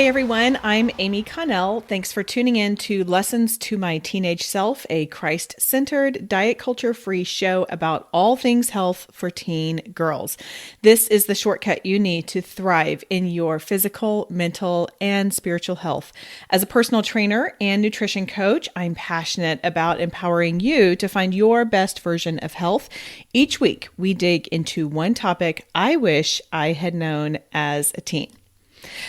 Hey everyone, I'm Amy Connell. Thanks for tuning in to Lessons to My Teenage Self, a Christ-centered, diet culture-free show about all things health for teen girls. This is the shortcut you need to thrive in your physical, mental, and spiritual health. As a personal trainer and nutrition coach, I'm passionate about empowering you to find your best version of health. Each week, we dig into one topic I wish I had known as a teen.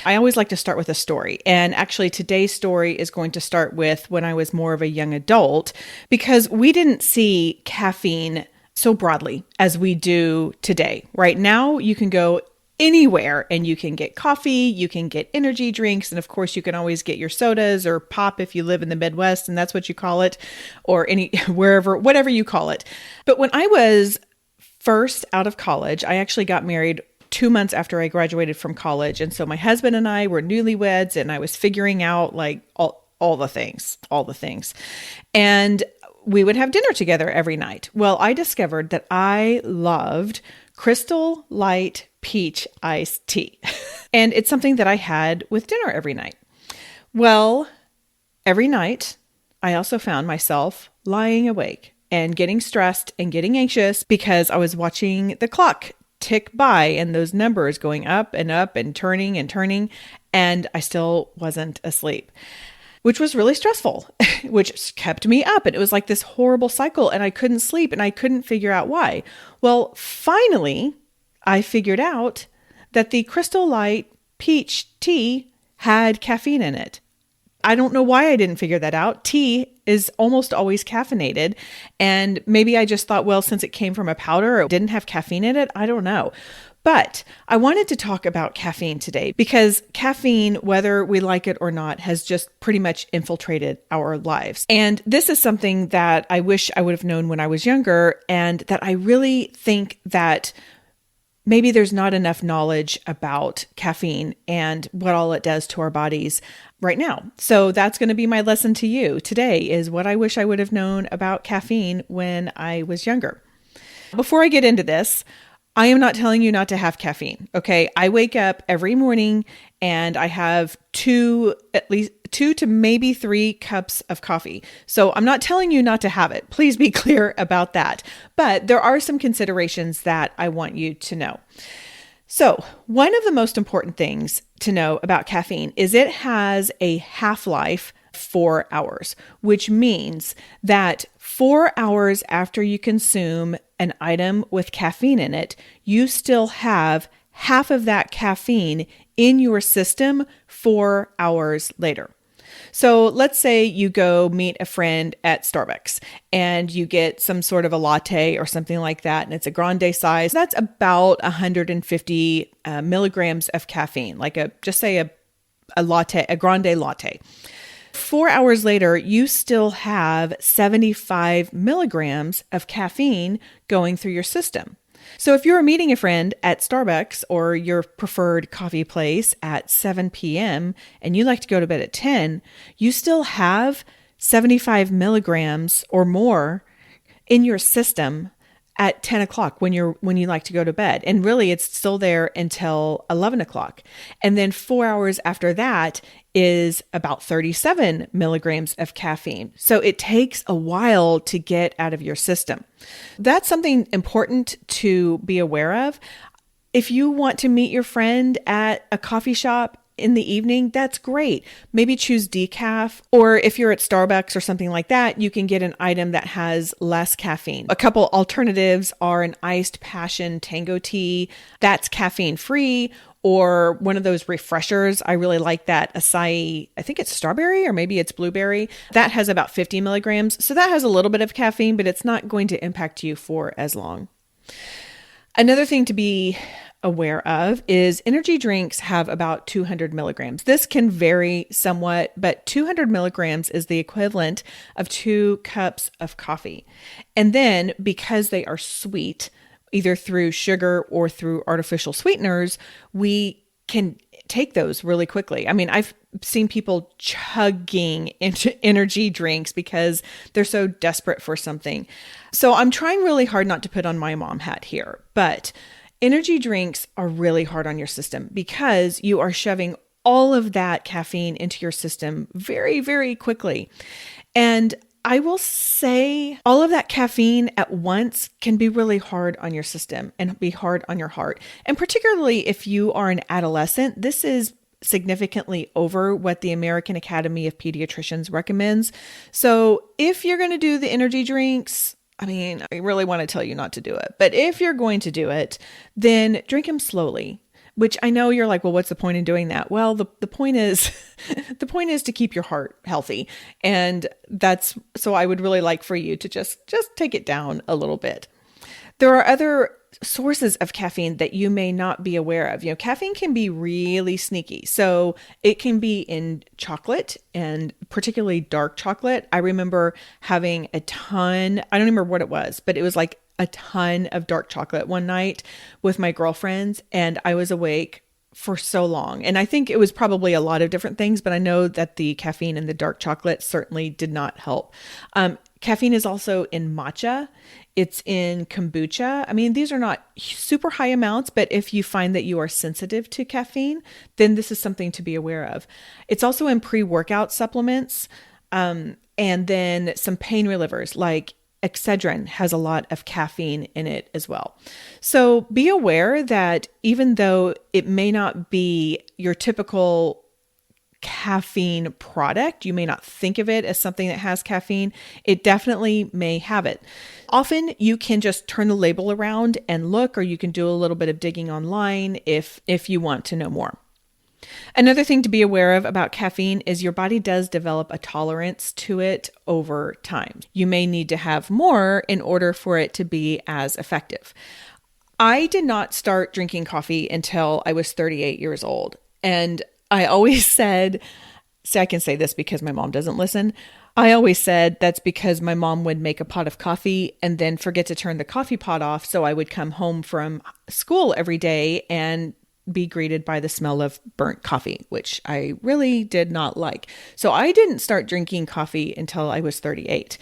I always like to start with a story. And actually, today's story is going to start with when I was more of a young adult, because we didn't see caffeine so broadly as we do today. Right now, you can go anywhere and you can get coffee, you can get energy drinks, and of course, you can always get your sodas or pop if you live in the Midwest and that's what you call it, or wherever, whatever you call it. But when I was first out of college, I actually got married 2 months after I graduated from college. And so my husband and I were newlyweds and I was figuring out like all the things. And we would have dinner together every night. Well, I discovered that I loved Crystal Light Peach Iced Tea. And it's something that I had with dinner every night. Well, every night I also found myself lying awake and getting stressed and getting anxious because I was watching the clock tick by and those numbers going up and turning, and I still wasn't asleep, which was really stressful, which kept me up. And it was like this horrible cycle and I couldn't sleep and I couldn't figure out why. Well, finally, I figured out that the Crystal Light Peach Tea had caffeine in it. I don't know why I didn't figure that out. Tea is almost always caffeinated. And maybe I just thought, well, since it came from a powder, it didn't have caffeine in it. I don't know. But I wanted to talk about caffeine today because caffeine, whether we like it or not, has just pretty much infiltrated our lives. And this is something that I wish I would have known when I was younger, and that I really think that maybe there's not enough knowledge about caffeine and what all it does to our bodies right now. So that's going to be my lesson to you today, is what I wish I would have known about caffeine when I was younger. Before I get into this, I am not telling you not to have caffeine. Okay. I wake up every morning and I have at least two to maybe 3 cups of coffee. So I'm not telling you not to have it. Please be clear about that. But there are some considerations that I want you to know. So one of the most important things to know about caffeine is it has a half-life 4 hours, which means that 4 hours after you consume an item with caffeine in it, you still have half of that caffeine in your system 4 hours later. So let's say you go meet a friend at Starbucks and you get some sort of a latte or something like that, and it's a grande size. That's about 150 milligrams of caffeine, like just say a latte, a grande latte. 4 hours later, you still have 75 milligrams of caffeine going through your system. So if you're meeting a friend at Starbucks or your preferred coffee place at 7 p.m. and you like to go to bed at 10, you still have 75 milligrams or more in your system at 10 o'clock when you like to go to bed. And really it's still there until 11 o'clock. And then 4 hours after that is about 37 milligrams of caffeine. So it takes a while to get out of your system. That's something important to be aware of. If you want to meet your friend at a coffee shop in the evening, that's great. Maybe choose decaf, or if you're at Starbucks or something like that, you can get an item that has less caffeine. A couple alternatives are an iced passion tango tea that's caffeine free, or one of those refreshers. I really like that acai, I think it's strawberry or maybe it's blueberry. That has about 50 milligrams. So that has a little bit of caffeine, but it's not going to impact you for as long. Another thing to be aware of is energy drinks have about 200 milligrams. This can vary somewhat, but 200 milligrams is the equivalent of 2 cups of coffee. And then because they are sweet, either through sugar or through artificial sweeteners, we can take those really quickly. I mean, I've seen people chugging into energy drinks because they're so desperate for something. So I'm trying really hard not to put on my mom hat here, but energy drinks are really hard on your system because you are shoving all of that caffeine into your system very, very quickly. And I will say all of that caffeine at once can be really hard on your system and be hard on your heart. And particularly if you are an adolescent, this is significantly over what the American Academy of Pediatricians recommends. So if you're going to do the energy drinks, I mean, I really want to tell you not to do it. But if you're going to do it, then drink them slowly. Which I know you're like, well, what's the point in doing that? Well, the point is, the point is to keep your heart healthy. And that's, so I would really like for you to just take it down a little bit. There are other sources of caffeine that you may not be aware of. Caffeine can be really sneaky. So it can be in chocolate, and particularly dark chocolate. I remember having a ton, I don't remember what it was, but it was like a ton of dark chocolate one night with my girlfriends, and I was awake for so long. And I think it was probably a lot of different things, but I know that the caffeine in the dark chocolate certainly did not help. Caffeine is also in matcha. It's in kombucha. I mean, these are not super high amounts, but if you find that you are sensitive to caffeine, then this is something to be aware of. It's also in pre-workout supplements, and then some pain relievers like Excedrin has a lot of caffeine in it as well. So be aware that even though it may not be your typical caffeine product, you may not think of it as something that has caffeine, it definitely may have it. Often you can just turn the label around and look, or you can do a little bit of digging online if you want to know more. Another thing to be aware of about caffeine is your body does develop a tolerance to it over time. You may need to have more in order for it to be as effective. I did not start drinking coffee until I was 38 years old. And I always said, I can say this because my mom doesn't listen. I always said that's because my mom would make a pot of coffee and then forget to turn the coffee pot off. So I would come home from school every day and be greeted by the smell of burnt coffee, which I really did not like. So I didn't start drinking coffee until I was 38.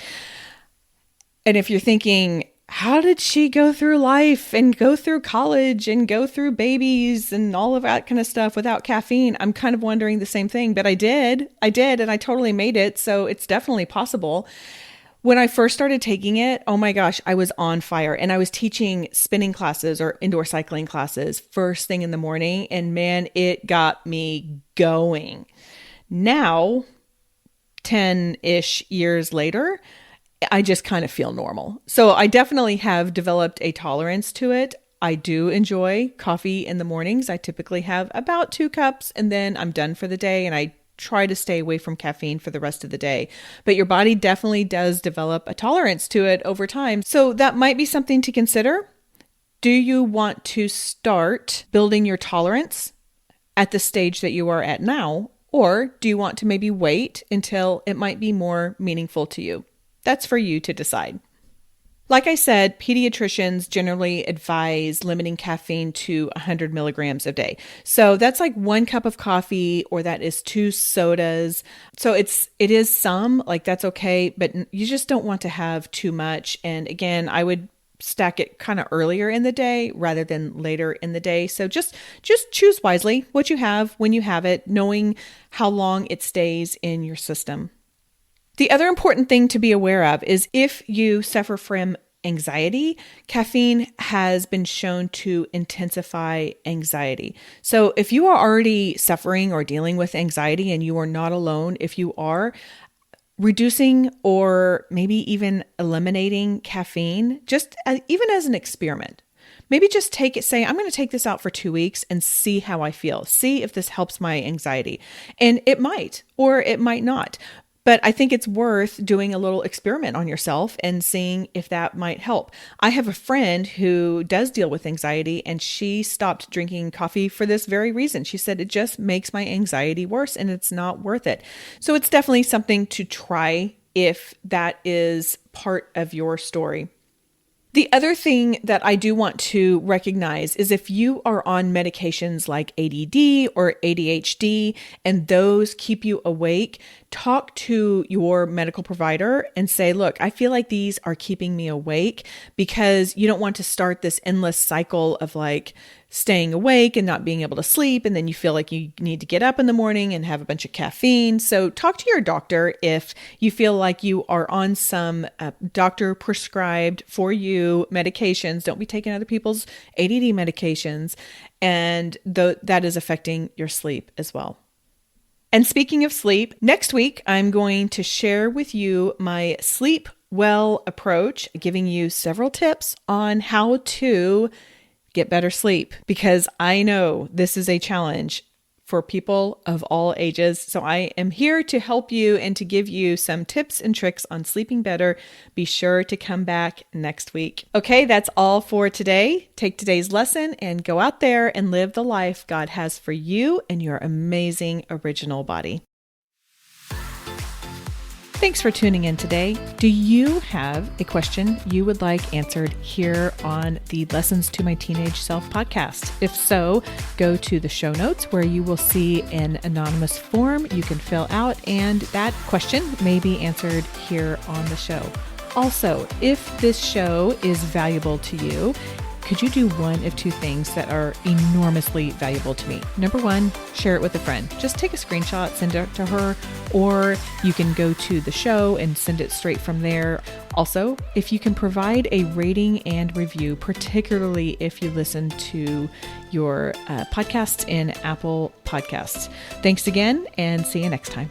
And if you're thinking, how did she go through life and go through college and go through babies and all of that kind of stuff without caffeine? I'm kind of wondering the same thing, but I did, and I totally made it. So it's definitely possible. When I first started taking it, oh my gosh, I was on fire, and I was teaching spinning classes or indoor cycling classes first thing in the morning, and man, it got me going. Now, 10-ish years later, I just kind of feel normal. So I definitely have developed a tolerance to it. I do enjoy coffee in the mornings. I typically have about 2 cups, and then I'm done for the day, and I try to stay away from caffeine for the rest of the day. But your body definitely does develop a tolerance to it over time. So that might be something to consider. Do you want to start building your tolerance at the stage that you are at now? Or do you want to maybe wait until it might be more meaningful to you? That's for you to decide. Like I said, pediatricians generally advise limiting caffeine to 100 milligrams a day. So that's like 1 cup of coffee, or that is 2 sodas. So it is some, like that's okay, but you just don't want to have too much. And again, I would stack it kind of earlier in the day rather than later in the day. So just choose wisely what you have when you have it, knowing how long it stays in your system. The other important thing to be aware of is if you suffer from anxiety, caffeine has been shown to intensify anxiety. So if you are already suffering or dealing with anxiety, and you are not alone, if you are, reducing or maybe even eliminating caffeine, just even as an experiment. Maybe just take it, say, I'm going to take this out for 2 weeks and see how I feel. See if this helps my anxiety. And it might, or it might not. But I think it's worth doing a little experiment on yourself and seeing if that might help. I have a friend who does deal with anxiety, and she stopped drinking coffee for this very reason. She said, it just makes my anxiety worse and it's not worth it. So it's definitely something to try if that is part of your story. The other thing that I do want to recognize is if you are on medications like ADD or ADHD and those keep you awake, talk to your medical provider and say, look, I feel like these are keeping me awake, because you don't want to start this endless cycle of like staying awake and not being able to sleep. And then you feel like you need to get up in the morning and have a bunch of caffeine. So talk to your doctor if you feel like you are on some doctor prescribed for you medications. Don't be taking other people's ADD medications. And that is affecting your sleep as well. And speaking of sleep, next week, I'm going to share with you my sleep well approach, giving you several tips on how to get better sleep, because I know this is a challenge for people of all ages. So I am here to help you and to give you some tips and tricks on sleeping better. Be sure to come back next week. Okay, that's all for today. Take today's lesson and go out there and live the life God has for you and your amazing original body. Thanks for tuning in today. Do you have a question you would like answered here on the Lessons to My Teenage Self podcast? If so, go to the show notes where you will see an anonymous form you can fill out, and that question may be answered here on the show. Also, if this show is valuable to you, could you do one of two things that are enormously valuable to me? Number one, share it with a friend. Just take a screenshot, send it to her, or you can go to the show and send it straight from there. Also, if you can provide a rating and review, particularly if you listen to your podcast in Apple Podcasts. Thanks again, and see you next time.